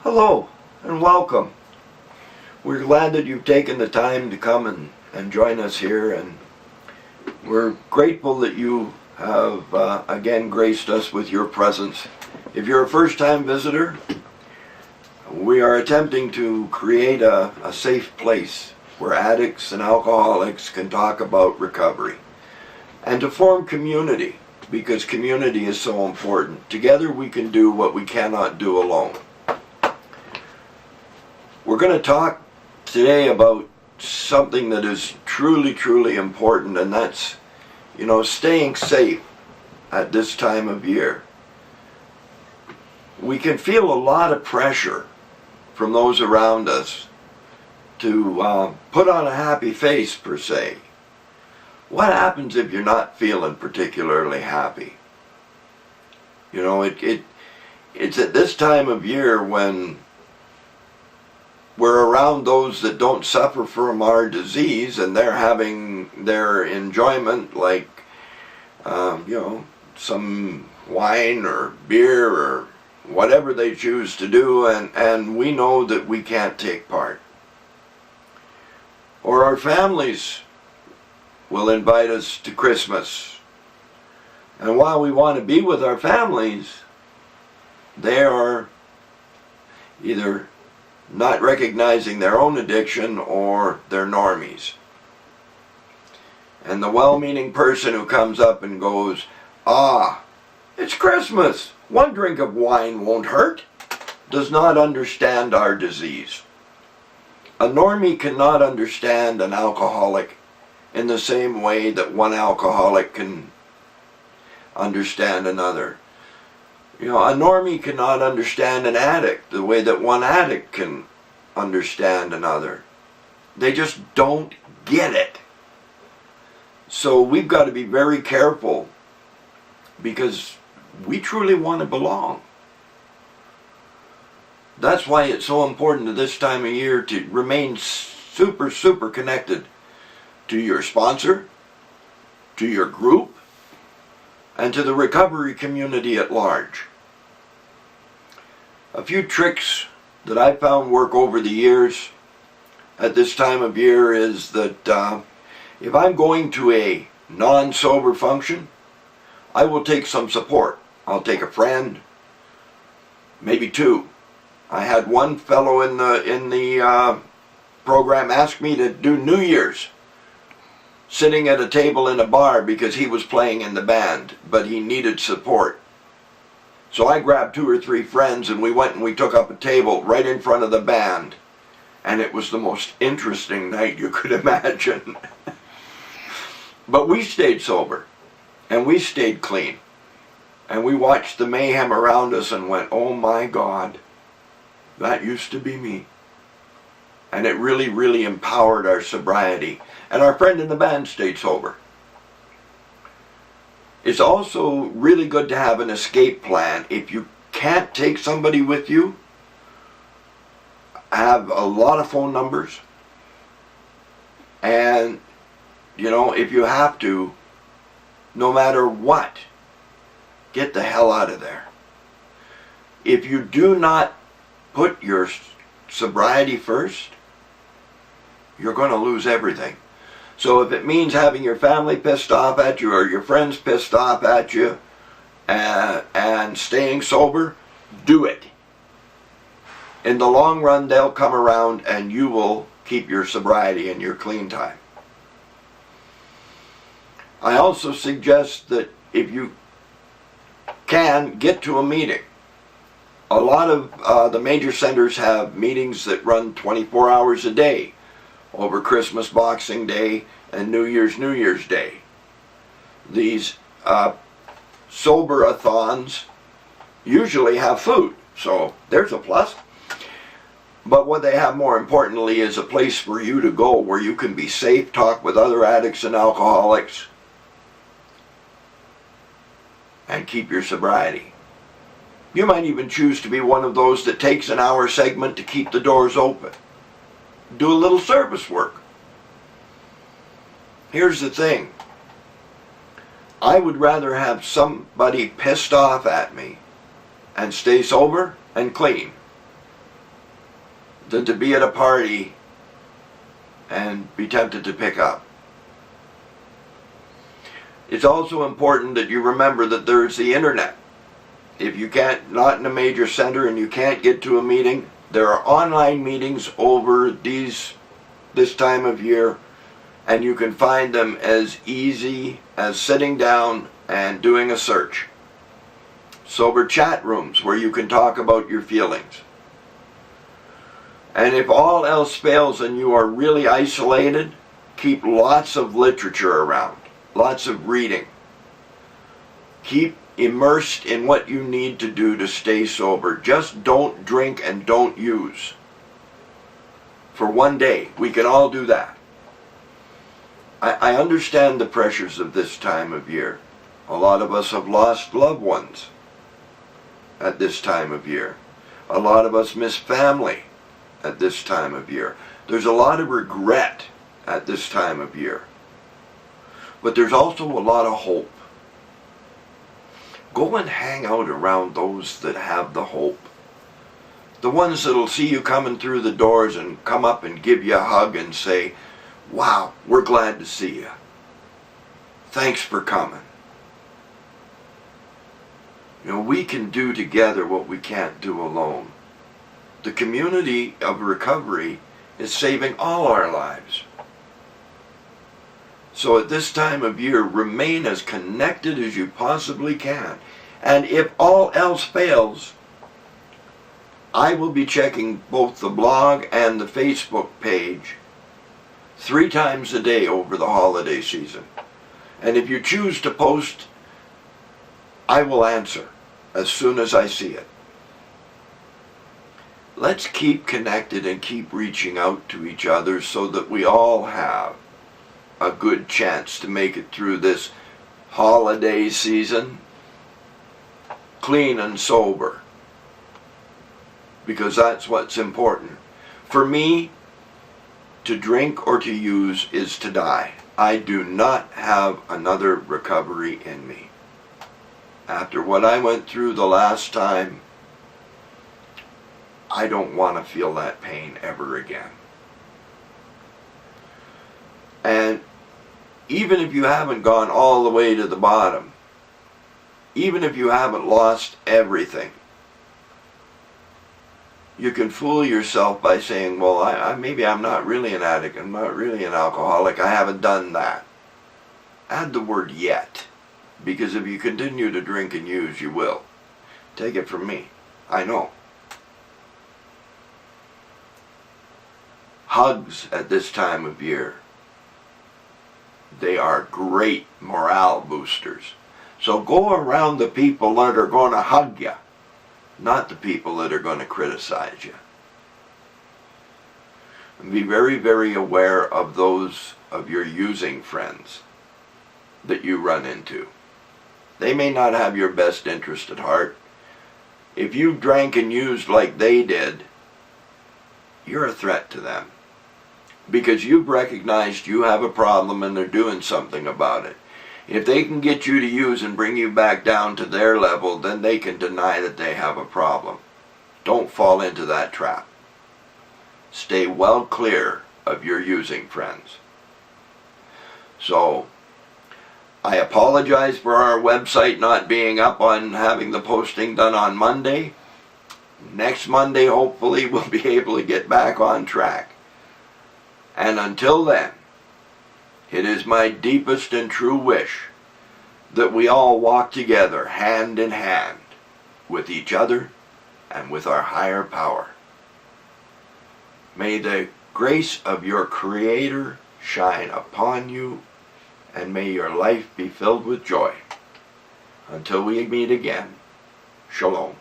Hello and welcome. We're glad that you've taken the time to come and join us here, and we're grateful that you have again graced us with your presence. If you're a first-time visitor, we are attempting to create a safe place where addicts and alcoholics can talk about recovery and to form community, because community is so important. Together we can do what we cannot do alone. We're going to talk today about something that is truly, truly important, and that's, staying safe at this time of year. We can feel a lot of pressure from those around us to put on a happy face, per se. What happens if you're not feeling particularly happy? It's at this time of year when we're around those that don't suffer from our disease, and they're having their enjoyment, like some wine or beer or whatever they choose to do, and we know that we can't take part. Or our families will invite us to Christmas, and while we want to be with our families, they are either not recognizing their own addiction or they're normies. And the well-meaning person who comes up and goes, it's Christmas, one drink of wine won't hurt, does not understand our disease. A normie cannot understand an alcoholic in the same way that one alcoholic can understand another. A normie cannot understand an addict the way that one addict can understand another. They just don't get it. So we've got to be very careful, because we truly want to belong. That's why it's so important at this time of year to remain super, super connected to your sponsor, to your group, and to the recovery community at large. A few tricks that I've found work over the years at this time of year is that if I'm going to a non-sober function, I will take some support. I'll take a friend, maybe two. I had one fellow in the program ask me to do New Year's, sitting at a table in a bar because he was playing in the band, but he needed support. So I grabbed 2 or 3 friends, and we went and we took up a table right in front of the band. And it was the most interesting night you could imagine. But we stayed sober, and we stayed clean. And we watched the mayhem around us and went, oh my God, that used to be me. And it really, really empowered our sobriety. And our friend in the band stayed sober. It's also really good to have an escape plan. If you can't take somebody with you, have a lot of phone numbers. And, if you have to, no matter what, get the hell out of there. If you do not put your sobriety first, you're going to lose everything. So if it means having your family pissed off at you or your friends pissed off at you and staying sober, do it. In the long run, they'll come around and you will keep your sobriety and your clean time. I also suggest that if you can, get to a meeting. A lot of the major centers have meetings that run 24 hours a day over Christmas, Boxing Day, and New Year's Day. These sober-a-thons usually have food, so there's a plus. But what they have more importantly is a place for you to go where you can be safe, talk with other addicts and alcoholics, and keep your sobriety. You might even choose to be one of those that takes an hour segment to keep the doors open. Do a little service work. Here's the thing. I would rather have somebody pissed off at me and stay sober and clean than to be at a party and be tempted to pick up. It's also important that you remember that there's the internet. If you can't, not in a major center and you can't get to a meeting, there are online meetings over this time of year, and you can find them as easy as sitting down and doing a search. Sober chat rooms where you can talk about your feelings. And if all else fails and you are really isolated, keep lots of literature around, lots of reading. Keep immersed in what you need to do to stay sober. Just don't drink and don't use. For one day, we can all do that. I understand the pressures of this time of year. A lot of us have lost loved ones at this time of year. A lot of us miss family at this time of year. There's a lot of regret at this time of year. But there's also a lot of hope. Go and hang out around those that have the hope. The ones that'll see you coming through the doors and come up and give you a hug and say, "Wow, we're glad to see you. Thanks for coming." You know, we can do together what we can't do alone. The community of recovery is saving all our lives. So at this time of year, remain as connected as you possibly can. And if all else fails, I will be checking both the blog and the Facebook page 3 times a day over the holiday season. And if you choose to post, I will answer as soon as I see it. Let's keep connected and keep reaching out to each other so that we all have a good chance to make it through this holiday season clean and sober, because that's what's important. For me, to drink or to use is to die. I do not have another recovery in me. After what I went through the last time, I don't want to feel that pain ever again. And even if you haven't gone all the way to the bottom, even if you haven't lost everything, you can fool yourself by saying, well, maybe I'm not really an addict, I'm not really an alcoholic, I haven't done that. Add the word yet, because if you continue to drink and use, you will. Take it from me, I know. Hugs at this time of year, they are great morale boosters. So go around the people that are going to hug you, not the people that are going to criticize you. And be very, very aware of those of your using friends that you run into. They may not have your best interest at heart. If you drank and used like they did, you're a threat to them, because you've recognized you have a problem and they're doing something about it. If they can get you to use and bring you back down to their level, then they can deny that they have a problem. Don't fall into that trap. Stay well clear of your using friends. So, I apologize for our website not being up on having the posting done on Monday. Next Monday, hopefully, we'll be able to get back on track. And until then, it is my deepest and true wish that we all walk together hand in hand with each other and with our higher power. May the grace of your Creator shine upon you, and may your life be filled with joy. Until we meet again, Shalom.